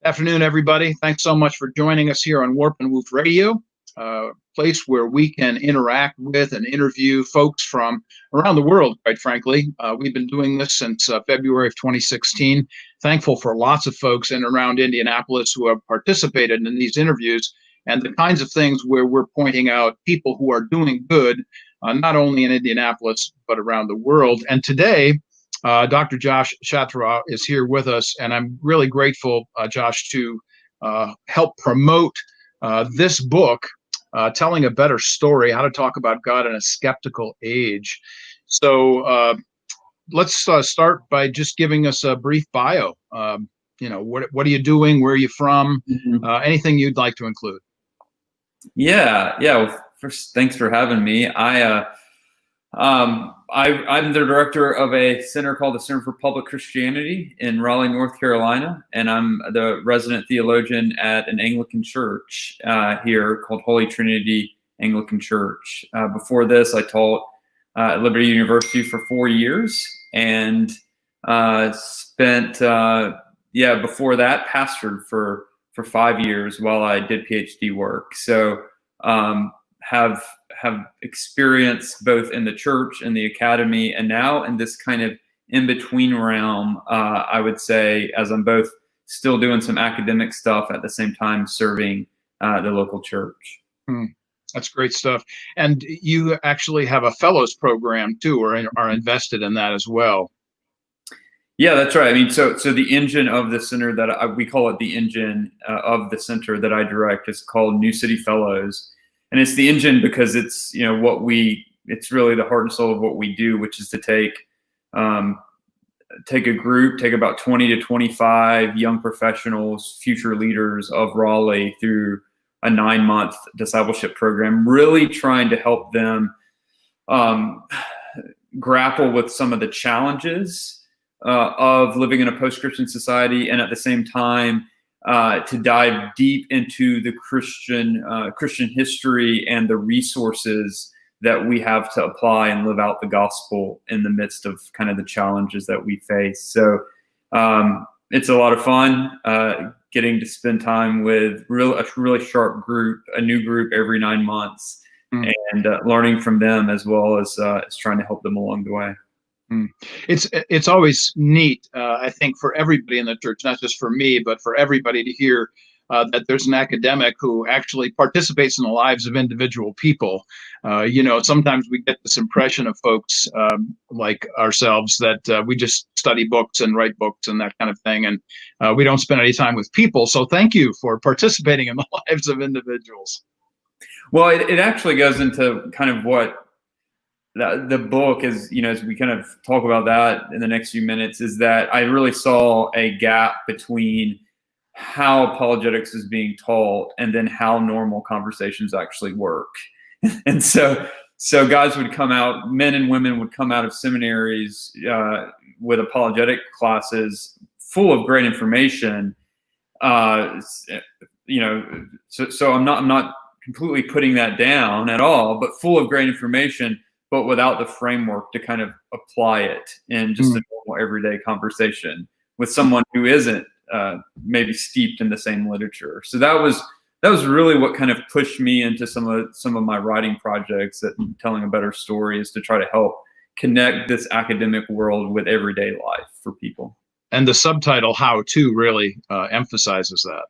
Afternoon, everybody. Thanks so much for joining us here on Warp and Woof Radio, a place where we can interact with and interview folks from around the world, quite frankly. We've been doing this since February of 2016. Thankful for lots of folks in and around Indianapolis who have participated in these interviews and the kinds of things where we're pointing out people who are doing good, not only in Indianapolis, but around the world. And today, Dr. Josh Chatraw is here with us, and I'm really grateful, Josh, to help promote this book, Telling a Better Story, How to Talk About God in a Skeptical Age. So let's start by just giving us a brief bio. What are you doing? Where are you from? Anything you'd like to include? Yeah. Well, first, thanks for having me. I'm the director of a center called the Center for Public Christianity in Raleigh, North Carolina, and I'm the resident theologian at an Anglican church here called Holy Trinity Anglican Church. Before this, I taught at Liberty University for 4 years, and spent before that pastored for 5 years while I did PhD work. So have experience both in the church and the academy, and now in this kind of in-between realm, I would say, as I'm both still doing some academic stuff at the same time serving the local church. That's great stuff. And you actually have a fellows program too, or are invested in that as well. Yeah, that's right. I mean, so the engine of the center we call it the engine of the center that I direct is called New City Fellows. And it's the engine because it's, it's really the heart and soul of what we do, which is to take about 20 to 25 young professionals, future leaders of Raleigh through a 9-month discipleship program, really trying to help them grapple with some of the challenges of living in a post-Christian society, and at the same time, to dive deep into the Christian history and the resources that we have to apply and live out the gospel in the midst of kind of the challenges that we face. So it's a lot of fun getting to spend time with a really sharp group, a new group every 9 months, and learning from them as well as trying to help them along the way. It's always neat, I think, for everybody in the church, not just for me, but for everybody to hear that there's an academic who actually participates in the lives of individual people. Sometimes we get this impression of folks like ourselves that we just study books and write books and that kind of thing, and we don't spend any time with people. So thank you for participating in the lives of individuals. Well, it actually goes into kind of what the book is, as we kind of talk about that in the next few minutes, is that I really saw a gap between how apologetics is being taught and then how normal conversations actually work. And so guys would come out, men and women would come out of seminaries with apologetic classes full of great information. So I'm not completely putting that down at all, but full of great information, but without the framework to kind of apply it in just a normal everyday conversation with someone who isn't maybe steeped in the same literature. So that was really what kind of pushed me into some of my writing projects at Telling a Better Story, is to try to help connect this academic world with everyday life for people. And the subtitle "How To" really emphasizes that.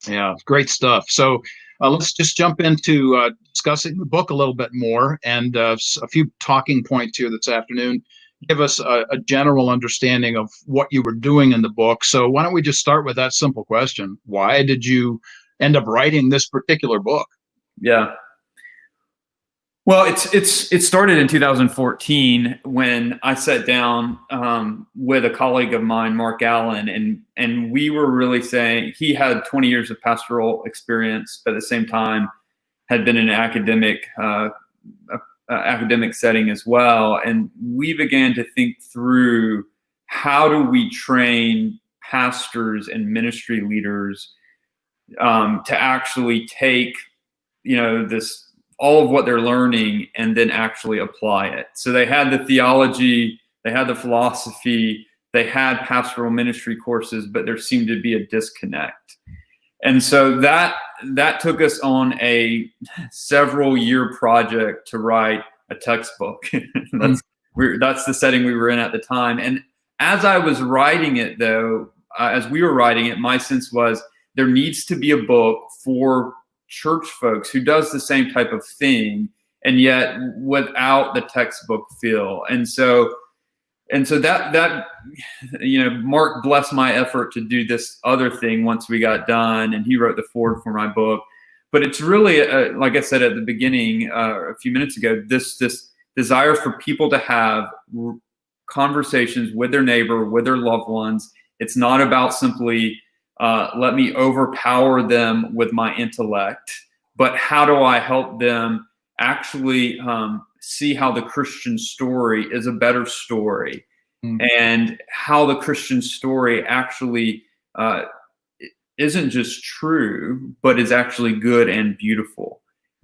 Yeah, great stuff. So let's just jump into discussing the book a little bit more, and a few talking points here this afternoon. Give us a general understanding of what you were doing in the book. So why don't we just start with that simple question? Why did you end up writing this particular book? Yeah. Well, it started in 2014 when I sat down with a colleague of mine, Mark Allen, and we were really saying he had 20 years of pastoral experience, but at the same time had been in an academic setting as well. And we began to think through, how do we train pastors and ministry leaders to actually take, this, all of what they're learning and then actually apply it. So they had the theology, they had the philosophy, They had pastoral ministry courses, but there seemed to be a disconnect. And so that took us on a several-year project to write a textbook. That's the setting we were in at the time. And as I was writing it, though, as we were writing it, my sense was there needs to be a book for church folks who does the same type of thing, and yet without the textbook feel. And so that Mark blessed my effort to do this other thing once we got done, and he wrote the foreword for my book. But it's really, like I said at the beginning a few minutes ago, this desire for people to have conversations with their neighbor, with their loved ones. It's not about simply let me overpower them with my intellect, but how do I help them actually see how the Christian story is a better story, and how the Christian story actually isn't just true, but is actually good and beautiful.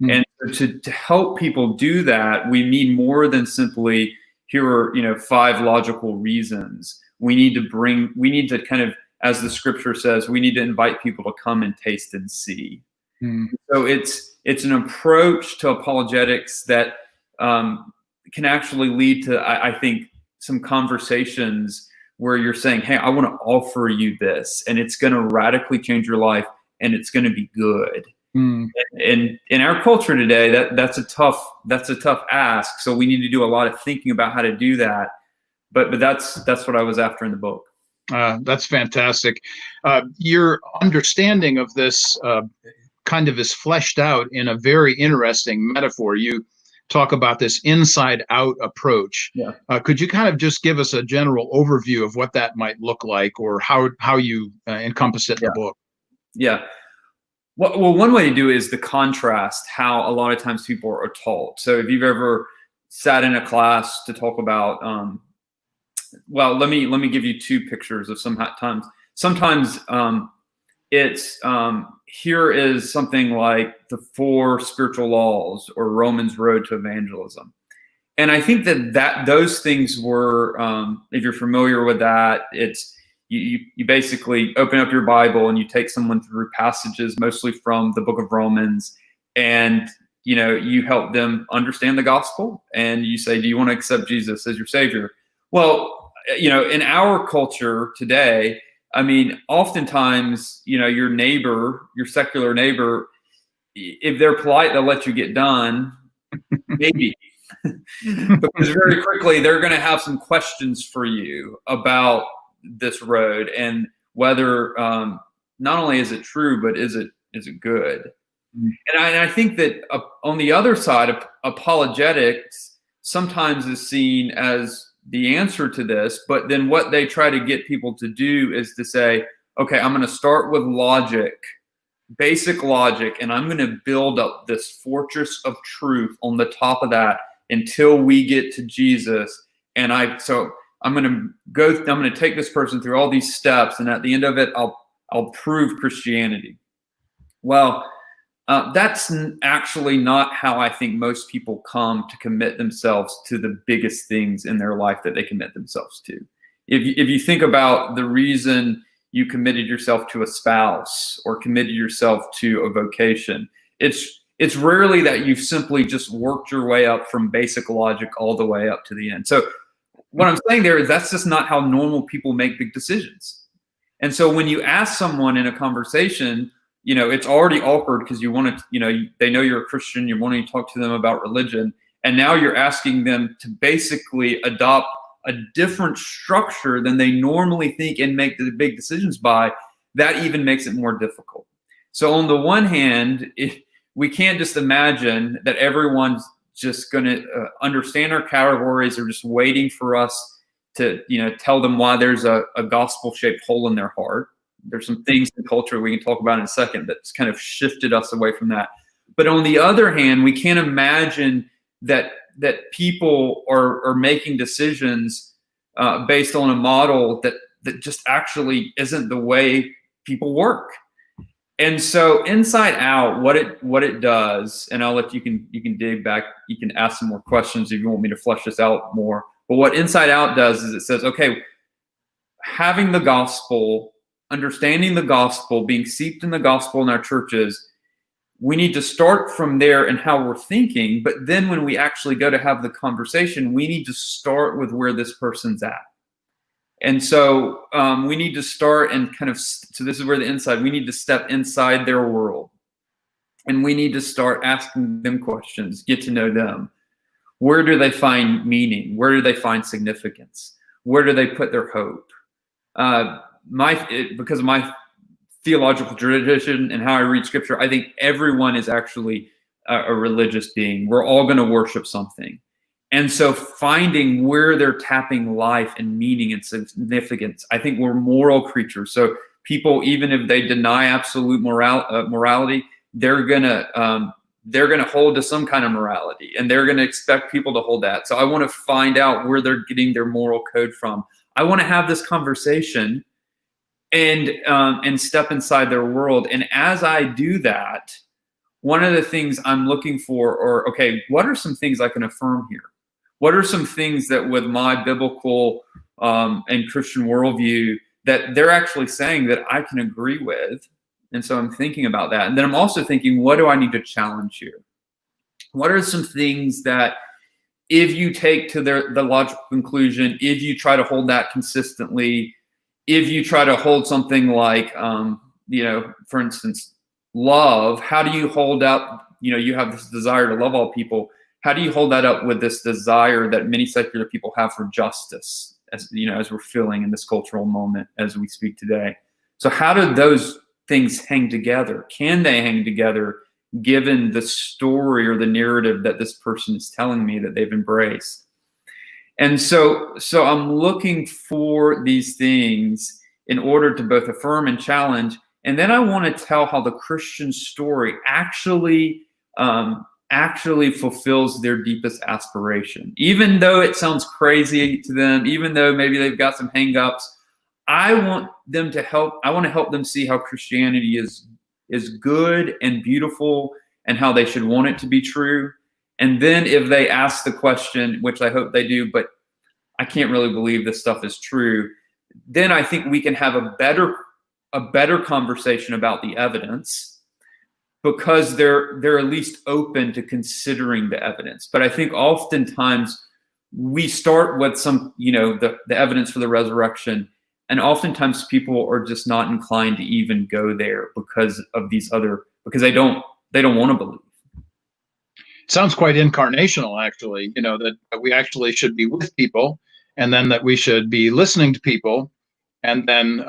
And to help people do that, we need more than simply, here are 5 logical reasons. We need to kind of, as the scripture says, we need to invite people to come and taste and see. So it's an approach to apologetics that can actually lead to, I think, some conversations where you're saying, hey, I want to offer you this, and it's going to radically change your life, and it's going to be good. And in our culture today, that's a tough ask. So we need to do a lot of thinking about how to do that. But that's what I was after in the book. That's fantastic. Your understanding of this kind of is fleshed out in a very interesting metaphor. You talk about this inside-out approach. Yeah. Could you kind of just give us a general overview of what that might look like, or how you encompass it in the book? Yeah. Well, one way to do it is to contrast how a lot of times people are taught. So if you've ever sat in a class to talk about, well, let me give you 2 pictures of sometimes it's here is something like the 4 spiritual laws or Romans Road to Evangelism. And I think that those things were, if you're familiar with that, it's you basically open up your Bible and you take someone through passages, mostly from the book of Romans, and you help them understand the gospel, and you say, do you want to accept Jesus as your Savior? Well, in our culture today, I mean, oftentimes, your neighbor, your secular neighbor, if they're polite, they'll let you get done, maybe. Because very quickly, they're going to have some questions for you about this road, and whether not only is it true, but is it good? And I think that on the other side of apologetics sometimes is seen as the answer to this, but then what they try to get people to do is to say, okay, I'm going to start with logic, basic logic, and I'm going to build up this fortress of truth on the top of that until we get to Jesus. And I'm going to take this person through all these steps, and at the end of it, I'll prove Christianity. Well, that's actually not how I think most people come to commit themselves to the biggest things in their life that they commit themselves to. If you think about the reason you committed yourself to a spouse or committed yourself to a vocation, it's rarely that you've simply just worked your way up from basic logic all the way up to the end. So what I'm saying there is that's just not how normal people make big decisions. And so when you ask someone in a conversation, it's already awkward because you want to, they know you're a Christian, you're wanting to talk to them about religion, and now you're asking them to basically adopt a different structure than they normally think and make the big decisions by. That even makes it more difficult. So on the one hand, we can't just imagine that everyone's just going to understand our categories or just waiting for us to, tell them why there's a gospel-shaped hole in their heart. There's some things in culture we can talk about in a second that's kind of shifted us away from that. But on the other hand, we can't imagine that people are making decisions based on a model that just actually isn't the way people work. And so Inside Out, what it does, and I'll let you can dig back, you can ask some more questions if you want me to flesh this out more. But what Inside Out does is it says, okay, having the gospel, understanding the gospel, being seeped in the gospel in our churches, we need to start from there and how we're thinking. But then when we actually go to have the conversation, we need to start with where this person's at. And so we need to start and kind of, so this is where we need to step inside their world. And we need to start asking them questions, get to know them. Where do they find meaning? Where do they find significance? Where do they put their hope? Because of my theological tradition and how I read scripture, I think everyone is actually a religious being. We're all going to worship something. And so finding where they're tapping life and meaning and significance, I think we're moral creatures. So people, even if they deny absolute morality, they're gonna hold to some kind of morality, and they're gonna expect people to hold that. So I want to find out where they're getting their moral code from. I want to have this conversation and step inside their world. And as I do that, one of the things I'm looking for are, okay, what are some things I can affirm here? What are some things that with my biblical and Christian worldview that they're actually saying that I can agree with? And so I'm thinking about that. And then I'm also thinking, what do I need to challenge here? What are some things that if you take to the logical conclusion, if you try to hold that consistently, if you try to hold something like, for instance, love, how do you hold up, you have this desire to love all people. How do you hold that up with this desire that many secular people have for justice, as we're feeling in this cultural moment as we speak today? So how do those things hang together? Can they hang together given the story or the narrative that this person is telling me that they've embraced? And so I'm looking for these things in order to both affirm and challenge. And then I want to tell how the Christian story actually fulfills their deepest aspiration. Even though it sounds crazy to them, even though maybe they've got some hangups, I want to help them see how Christianity is good and beautiful and how they should want it to be true. And then if they ask the question, which I hope they do, but I can't really believe this stuff is true, then I think we can have a better conversation about the evidence, because they're at least open to considering the evidence. But I think oftentimes we start with some, the evidence for the resurrection, and oftentimes people are just not inclined to even go there because they don't want to believe. Sounds quite incarnational, actually, that we actually should be with people, and then that we should be listening to people, and then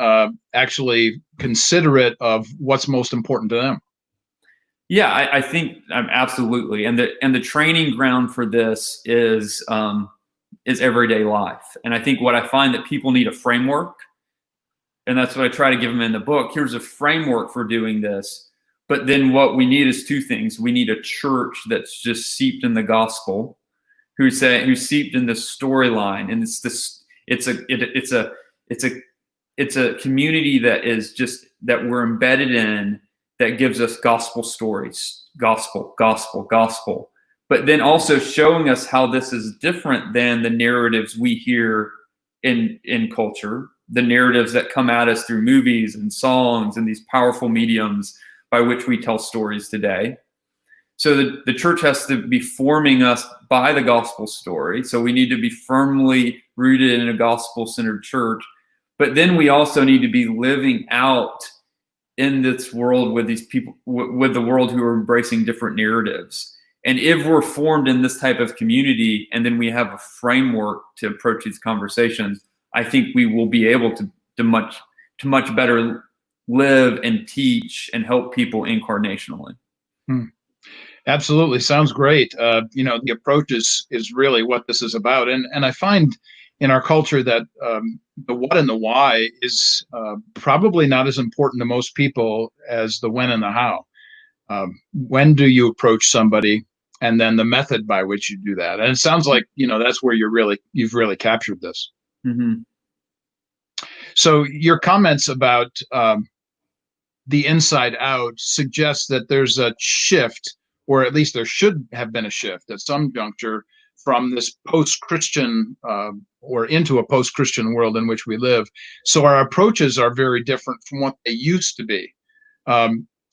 actually considerate of what's most important to them. Yeah, I think absolutely. And the training ground for this is everyday life. And I think what I find that people need a framework, and that's what I try to give them in the book. Here's a framework for doing this. But then what we need is two things. We need a church that's just seeped in the gospel, who's seeped in the storyline, and it's a community that we're embedded in, that gives us gospel stories, gospel. But then also showing us how this is different than the narratives we hear in culture, the narratives that come at us through movies and songs and these powerful mediums by which we tell stories today. So the church has to be forming us by the gospel story. So we need to be firmly rooted in a gospel-centered church. But then we also need to be living out in this world with these people, with the world who are embracing different narratives. And if we're formed in this type of community, and then we have a framework to approach these conversations, I think we will be able to much better live and teach and help people incarnationally. Absolutely. Sounds great. The approach is really what this is about. And I find in our culture that the what and the why is probably not as important to most people as the when and the how. When do you approach somebody, and then the method by which you do that. And it sounds like, that's where you've really captured this. Mm-hmm. So your comments about the inside out suggest that there's a shift, or at least there should have been a shift at some juncture, from this post-Christian or into a post-Christian world in which we live. So our approaches are very different from what they used to be.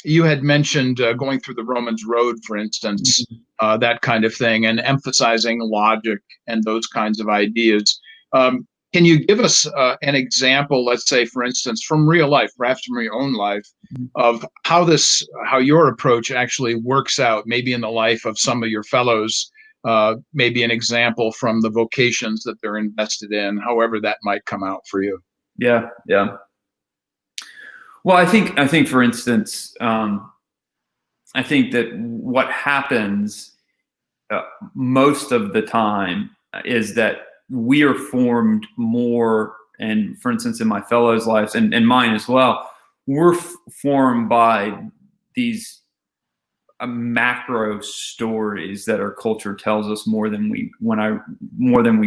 You had mentioned going through the Romans Road, for instance, that kind of thing, and emphasizing logic and those kinds of ideas. Can you give us an example, let's say, for instance, from real life, perhaps from your own life, of how your approach actually works out, maybe in the life of some of your fellows, maybe an example from the vocations that they're invested in, however that might come out for you? Yeah. Well, I think, for instance, I think that what happens most of the time is that we are formed more, and for instance, in my fellows' lives and mine as well, we're formed by these macro stories that our culture tells us more than we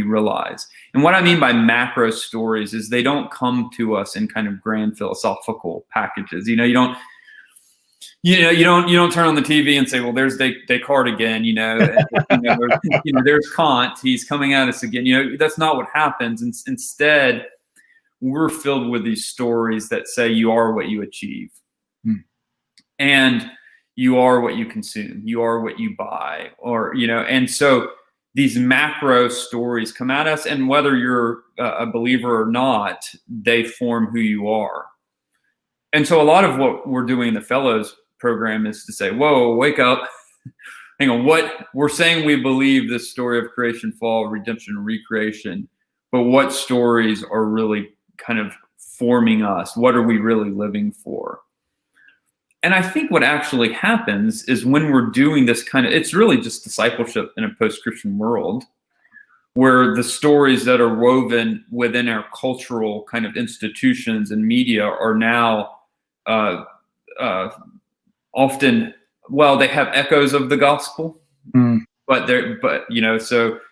realize. And what I mean by macro stories is they don't come to us in kind of grand philosophical packages. You don't turn on the TV and say, well, there's Descartes again, there's Kant, he's coming at us again. That's not what happens. Instead, we're filled with these stories that say you are what you achieve. And you are what you consume, you are what you buy, and so these macro stories come at us, and whether you're a believer or not, they form who you are. And so a lot of what we're doing in the Fellows program is to say, whoa, wake up. Hang on, what we're saying, we believe this story of creation, fall, redemption, recreation, but what stories are really kind of forming us? What are we really living for? And I think what actually happens is when we're doing this it's really just discipleship in a post-Christian world, where the stories that are woven within our cultural kind of institutions and media are now often, well, they have echoes of the gospel, so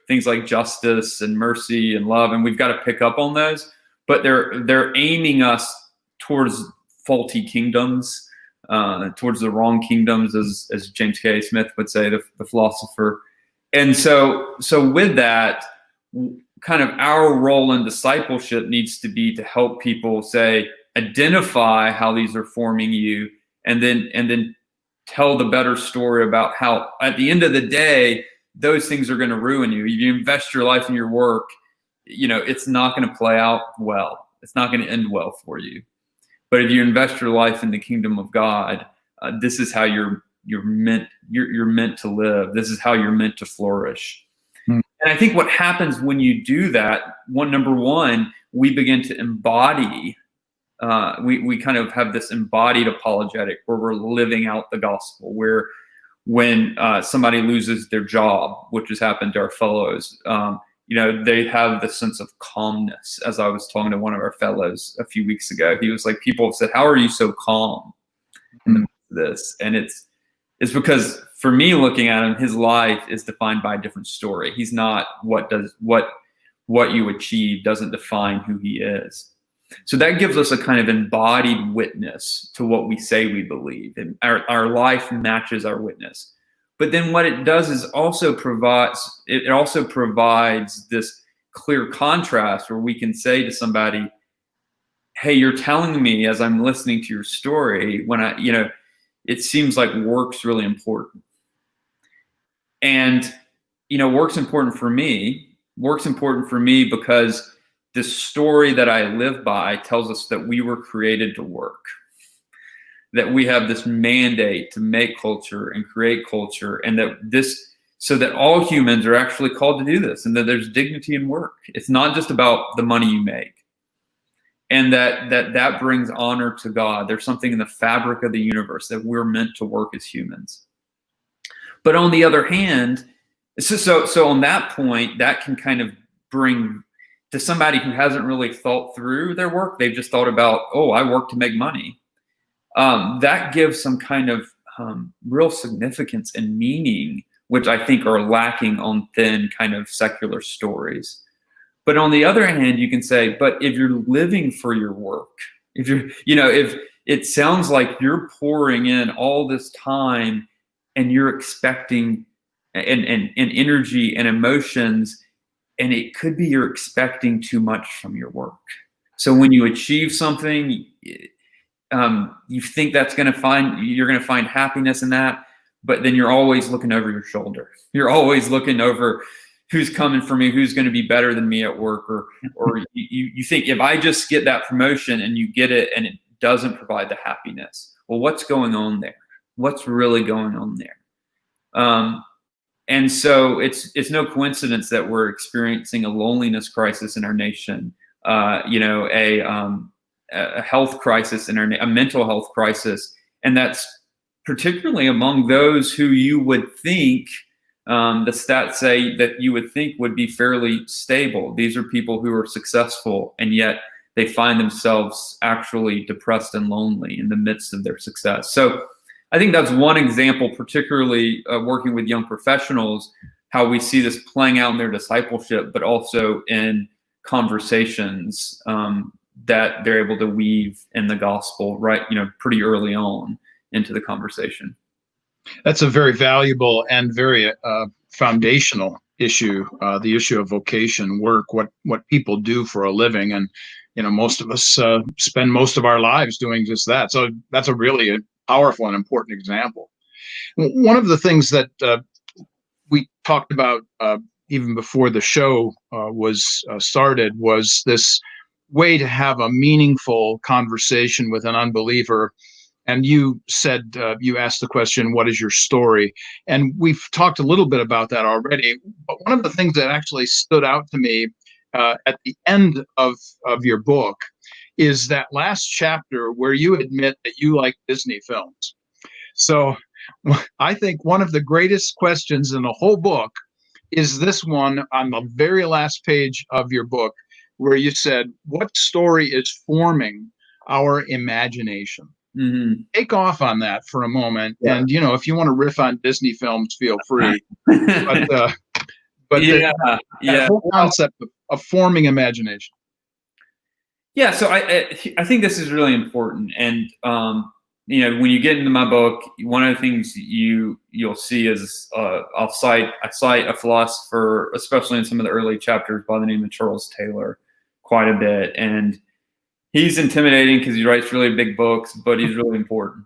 things like justice and mercy and love, and we've got to pick up on those, but they're aiming us towards faulty kingdoms, towards the wrong kingdoms, as James K. Smith would say, the philosopher. And so with that, kind of our role in discipleship needs to be to help people identify how these are forming you, and then tell the better story about how at the end of the day, those things are going to ruin you. If you invest your life in your work, it's not going to play out well. It's not going to end well for you. But if you invest your life in the kingdom of God, this is how you're meant to live. This is how you're meant to flourish. And I think what happens when you do that, number one, we begin to embody. We kind of have this embodied apologetic where we're living out the gospel. Where when somebody loses their job, which has happened to our fellows, they have the sense of calmness. As I was talking to one of our fellows a few weeks ago, he was like, people have said, how are you so calm in the midst of this? And it's because for me, looking at him, his life is defined by a different story. He's not what you achieve doesn't define who he is. So that gives us a kind of embodied witness to what we say we believe, and our life matches our witness. But then what it does is also provides this clear contrast where we can say to somebody, hey, you're telling me as I'm listening to your story, it seems like work's really important. And, work's important for me. Work's important for me because the story that I live by tells us that we were created to work. That we have this mandate to make culture and create culture, and so that all humans are actually called to do this, and that there's dignity in work. It's not just about the money you make, and that brings honor to God. There's something in the fabric of the universe that we're meant to work as humans. But on the other hand, so on that point, that can kind of bring to somebody who hasn't really thought through their work. They've just thought about, oh, I work to make money. That gives some kind of real significance and meaning, which I think are lacking on thin kind of secular stories. But on the other hand, you can say, but if you're living for your work, if it sounds like you're pouring in all this time and you're expecting and energy and emotions. And it could be you're expecting too much from your work. So when you achieve something, you think you're going to find happiness in that, but then you're always looking over your shoulder. You're always looking over who's coming for me, who's going to be better than me at work, or you think if I just get that promotion and you get it and it doesn't provide the happiness, well, what's going on there? What's really going on there? And so it's no coincidence that we're experiencing a loneliness crisis in our nation, a health crisis in a mental health crisis, and that's particularly among those who you would think, the stats say that you would think would be fairly stable. These are people who are successful, and yet they find themselves actually depressed and lonely in the midst of their success. So I think that's one example, particularly working with young professionals, how we see this playing out in their discipleship, but also in conversations that they're able to weave in the gospel, right? Pretty early on into the conversation. That's a very valuable and very foundational issue, the issue of vocation, work, what people do for a living. And, most of us spend most of our lives doing just that. So that's a really powerful and important example. One of the things that we talked about even before the show was started was this way to have a meaningful conversation with an unbeliever. And you said, you asked the question, what is your story? And we've talked a little bit about that already. But one of the things that actually stood out to me at the end of your book is that last chapter where you admit that you like Disney films. So I think one of the greatest questions in the whole book is this one on the very last page of your book, where you said, what story is forming our imagination? Mm-hmm. Take off on that for a moment. Yeah. And, if you want to riff on Disney films, feel free. But that whole concept of forming imagination. Yeah, so I think this is really important. And, when you get into my book, one of the things you'll see is I cite a philosopher, especially in some of the early chapters, by the name of Charles Taylor, quite a bit. And he's intimidating because he writes really big books, but he's really important.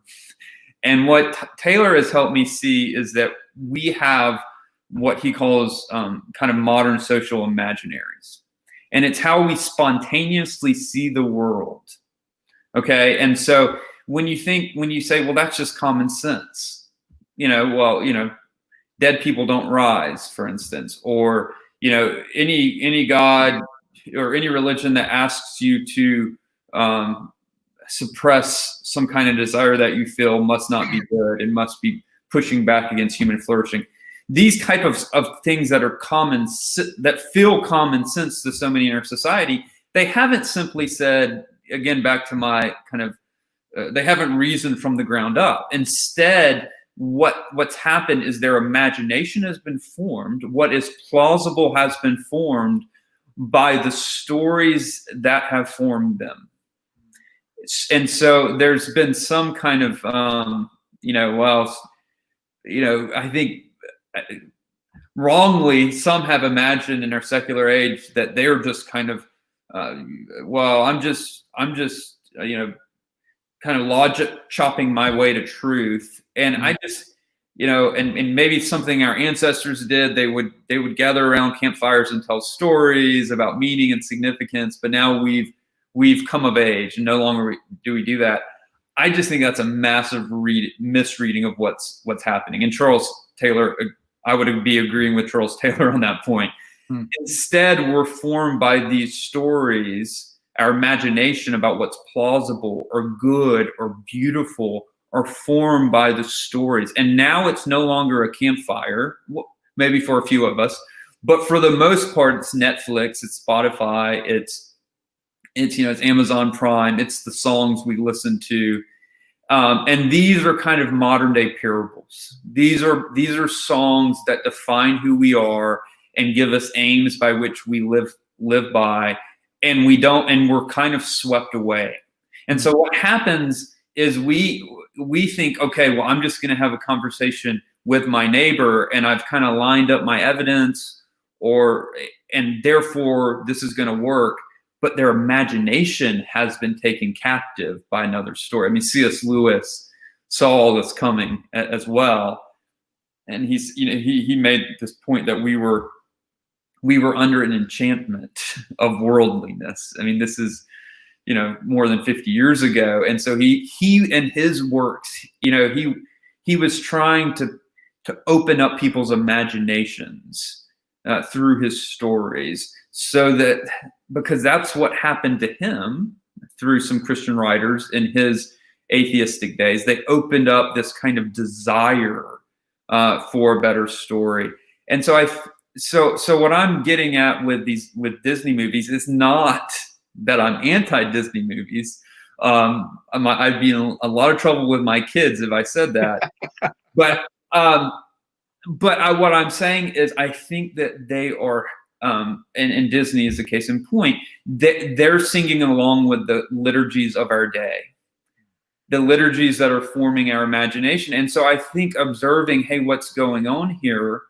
And what Taylor has helped me see is that we have what he calls kind of modern social imaginaries. And it's how we spontaneously see the world. Okay. And so when you say, well, that's just common sense, dead people don't rise, for instance, or, any God or any religion that asks you to suppress some kind of desire that you feel must not be good and must be pushing back against human flourishing. These type of things that are that feel common sense to so many in our society, they haven't simply said, again, back to my kind of, they haven't reasoned from the ground up. Instead, what's happened is their imagination has been formed. What is plausible has been formed by the stories that have formed them. And so there's been some kind of, I think wrongly, some have imagined in our secular age that they're just kind of, I'm just, kind of logic chopping my way to truth. And I just, and maybe something our ancestors did, they would gather around campfires and tell stories about meaning and significance, but now we've come of age and no longer do we do that. I just think that's a massive misreading of what's happening. And Charles Taylor, I would be agreeing with Charles Taylor on that point. Instead, we're formed by these stories. Our imagination about what's plausible or good or beautiful are formed by the stories. And now it's no longer a campfire, maybe for a few of us, but for the most part, it's Netflix, it's Spotify, it's Amazon Prime, it's the songs we listen to. And these are kind of modern day parables. These are songs that define who we are and give us aims by which we live by. And we're kind of swept away. And so what happens is we think, okay, well, I'm just going to have a conversation with my neighbor, and I've kind of lined up my evidence, and therefore this is going to work. But their imagination has been taken captive by another story. I mean, C.S. Lewis saw all this coming as well, and he made this point that we were under an enchantment of worldliness. I mean, this is more than 50 years ago, and so he in his works, he was trying to open up people's imaginations through his stories, so that, because that's what happened to him through some Christian writers in his atheistic days. They opened up this kind of desire for a better story. And so so what I'm getting at with Disney movies is not that I'm anti-Disney movies. I'd be in a lot of trouble with my kids if I said that. But what I'm saying is, I think that they are, and Disney is the case in point, they're singing along with the liturgies of our day, the liturgies that are forming our imagination. And so I think observing, hey, what's going on here,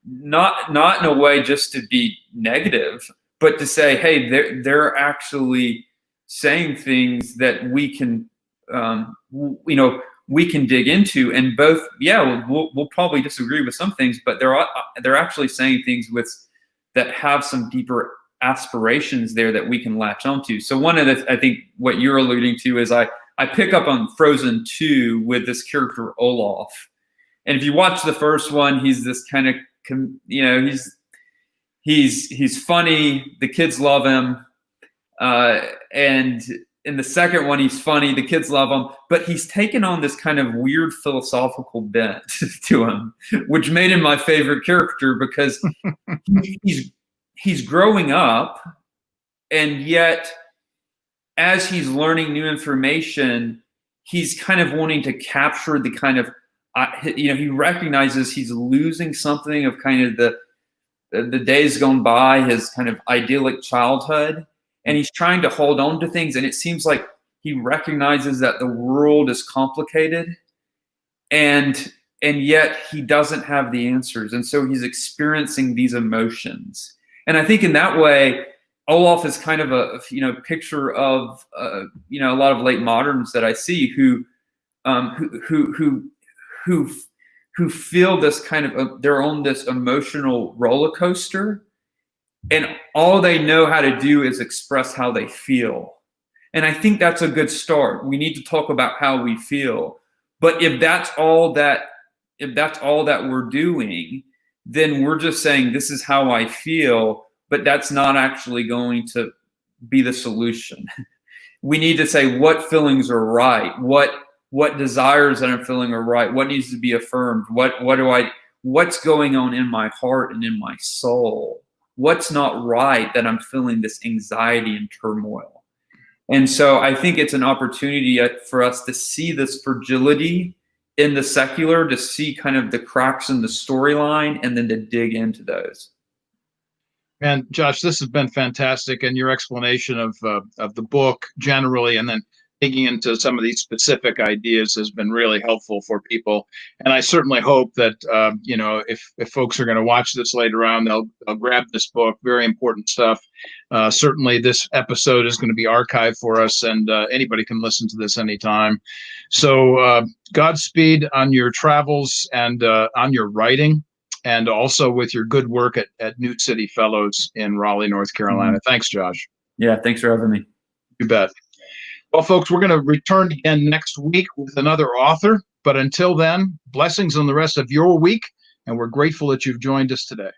not in a way just to be negative, but to say, hey, they're actually saying things that we can, we can dig into. And both, we'll probably disagree with some things, but they're actually saying things that have some deeper aspirations there that we can latch onto. So one of the, I think what you're alluding to is I pick up on Frozen 2 with this character Olaf. And if you watch the first one, he's this kind of, he's funny. The kids love him. And in the second one, he's funny. The kids love him. But he's taken on this kind of weird philosophical bent to him, which made him my favorite character, because he's growing up, and yet as he's learning new information, he's kind of wanting to capture the kind of, he recognizes he's losing something of kind of the days gone by, his kind of idyllic childhood, and he's trying to hold on to things. And it seems like he recognizes that the world is complicated, and yet he doesn't have the answers. And so he's experiencing these emotions. And I think in that way, Olaf is kind of a picture of a lot of late moderns that I see who feel this kind of they're on this emotional roller coaster, and all they know how to do is express how they feel. And I think that's a good start. We need to talk about how we feel. But if that's all that we're doing, then we're just saying, this is how I feel, but that's not actually going to be the solution. We need to say what feelings are right, what desires that I'm feeling are right, what needs to be affirmed, what's going on in my heart and in my soul, what's not right that I'm feeling this anxiety and turmoil. And so I think it's an opportunity for us to see this fragility in the secular, to see kind of the cracks in the storyline, and then to dig into those. And Josh, this has been fantastic, and your explanation of the book generally, and then digging into some of these specific ideas has been really helpful for people. And I certainly hope that if folks are going to watch this later on, they'll grab this book. Very important stuff. Certainly, this episode is going to be archived for us, and anybody can listen to this anytime. So, Godspeed on your travels and on your writing, and also with your good work at New City Fellows in Raleigh, North Carolina. Mm-hmm. Thanks, Josh. Yeah, thanks for having me. You bet. Well, folks, we're going to return again next week with another author. But until then, blessings on the rest of your week, and we're grateful that you've joined us today.